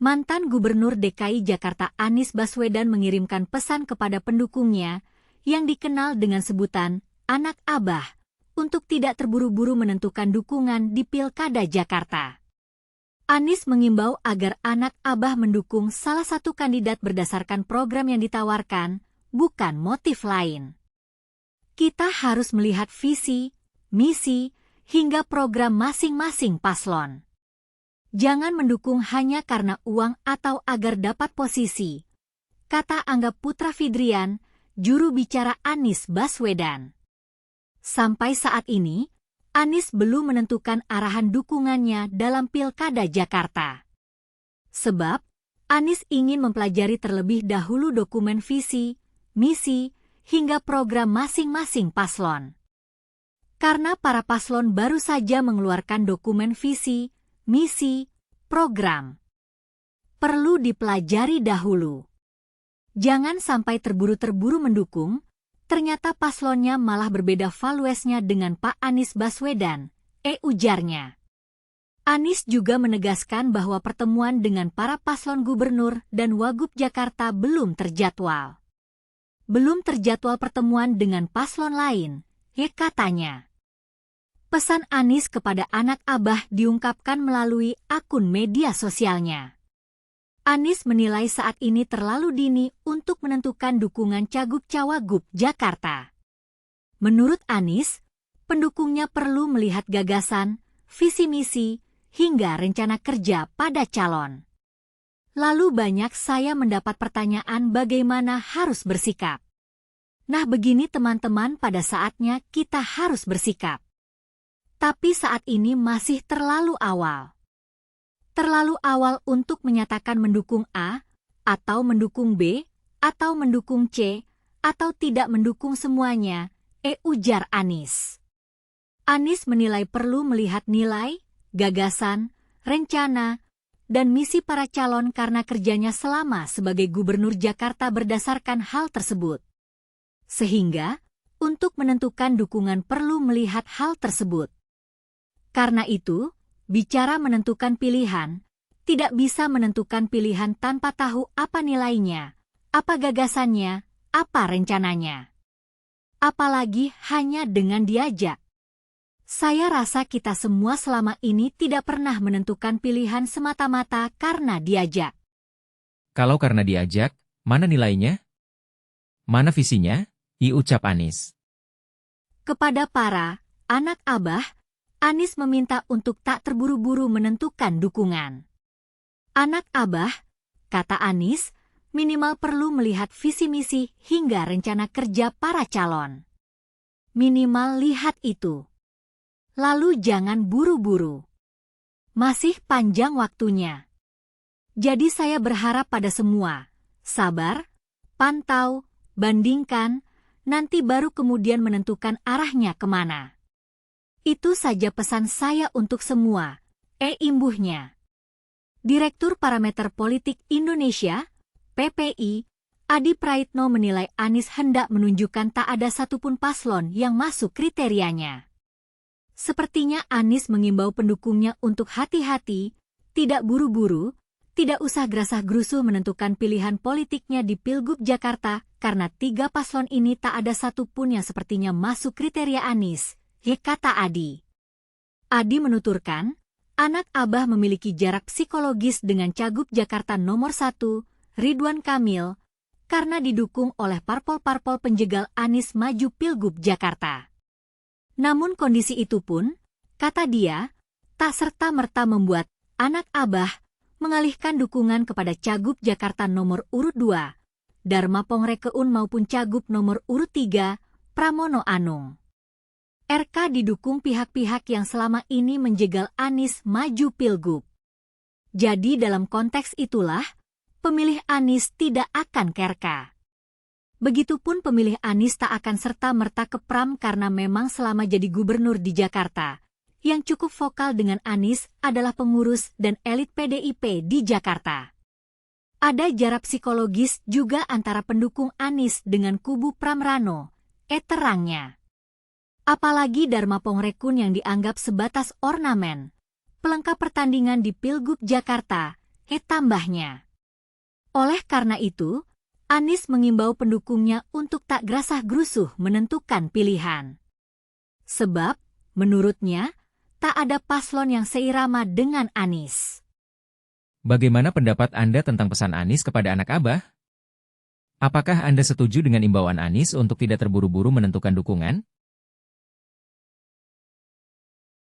Mantan Gubernur DKI Jakarta Anies Baswedan mengirimkan pesan kepada pendukungnya yang dikenal dengan sebutan anak Abah untuk tidak terburu-buru menentukan dukungan di Pilkada Jakarta. Anies mengimbau agar anak Abah mendukung salah satu kandidat berdasarkan program yang ditawarkan, bukan motif lain. Kita harus melihat visi, misi, hingga program masing-masing paslon. Jangan mendukung hanya karena uang atau agar dapat posisi, kata Angga Putra Fidrian, juru bicara Anies Baswedan. Sampai saat ini, Anies belum menentukan arahan dukungannya dalam Pilkada Jakarta. Sebab, Anies ingin mempelajari terlebih dahulu dokumen visi, misi, hingga program masing-masing paslon. Karena para paslon baru saja mengeluarkan dokumen visi, misi, program. Perlu dipelajari dahulu. Jangan sampai terburu-terburu mendukung, ternyata paslonnya malah berbeda valuesnya dengan Pak Anies Baswedan, ujarnya. Anies juga menegaskan bahwa pertemuan dengan para paslon gubernur dan wagub Jakarta belum terjadwal. Belum terjadwal pertemuan dengan paslon lain, katanya. Pesan Anies kepada anak Abah diungkapkan melalui akun media sosialnya. Anies menilai saat ini terlalu dini untuk menentukan dukungan Cagup-Cawagup Jakarta. Menurut Anies, pendukungnya perlu melihat gagasan, visi misi, hingga rencana kerja pada calon. Lalu banyak saya mendapat pertanyaan bagaimana harus bersikap. Nah begini teman-teman, pada saatnya kita harus bersikap. Tapi saat ini masih terlalu awal. Terlalu awal untuk menyatakan mendukung A, atau mendukung B, atau mendukung C, atau tidak mendukung semuanya, ujar Anies. Anies menilai perlu melihat nilai, gagasan, rencana, dan misi para calon karena kerjanya selama sebagai Gubernur Jakarta berdasarkan hal tersebut. Sehingga, untuk menentukan dukungan perlu melihat hal tersebut. Karena itu, bicara menentukan pilihan, tidak bisa menentukan pilihan tanpa tahu apa nilainya, apa gagasannya, apa rencananya. Apalagi hanya dengan diajak. Saya rasa kita semua selama ini tidak pernah menentukan pilihan semata-mata karena diajak. Kalau karena diajak, mana nilainya? Mana visinya? Ucap Anies. Kepada para anak Abah, Anies meminta untuk tak terburu-buru menentukan dukungan. Anak Abah, kata Anies, minimal perlu melihat visi misi hingga rencana kerja para calon. Minimal lihat itu. Lalu jangan buru-buru. Masih panjang waktunya. Jadi saya berharap pada semua, sabar, pantau, bandingkan, nanti baru kemudian menentukan arahnya kemana. Itu saja pesan saya untuk semua, imbuhnya. Direktur Parameter Politik Indonesia, PPI, Adi Praitno menilai Anies hendak menunjukkan tak ada satupun paslon yang masuk kriterianya. Sepertinya Anies mengimbau pendukungnya untuk hati-hati, tidak buru-buru, tidak usah gerasah-gerusuh menentukan pilihan politiknya di Pilgub Jakarta karena 3 paslon ini tak ada satupun yang sepertinya masuk kriteria Anies, kata Adi. Adi menuturkan, anak Abah memiliki jarak psikologis dengan Cagup Jakarta nomor 1, Ridwan Kamil, karena didukung oleh parpol-parpol penjegal Anies maju Pilgub Jakarta. Namun kondisi itu pun, kata dia, tak serta-merta membuat anak Abah mengalihkan dukungan kepada Cagup Jakarta nomor urut 2, Dharma Pongrekeun maupun Cagup nomor urut 3, Pramono Anung. RK didukung pihak-pihak yang selama ini menjegal Anies maju Pilgub. Jadi dalam konteks itulah, pemilih Anies tidak akan ke RK. Begitupun pemilih Anies tak akan serta-merta ke Pram karena memang selama jadi gubernur di Jakarta, yang cukup vokal dengan Anies adalah pengurus dan elit PDIP di Jakarta. Ada jarak psikologis juga antara pendukung Anies dengan kubu Pram Rano, terangnya. Apalagi Dharma Pongrekeun yang dianggap sebatas ornamen, pelengkap pertandingan di Pilgub Jakarta, tambahnya. Oleh karena itu, Anies mengimbau pendukungnya untuk tak gerasah-gerusuh menentukan pilihan. Sebab, menurutnya, tak ada paslon yang seirama dengan Anies. Bagaimana pendapat Anda tentang pesan Anies kepada anak Abah? Apakah Anda setuju dengan imbauan Anies untuk tidak terburu-buru menentukan dukungan?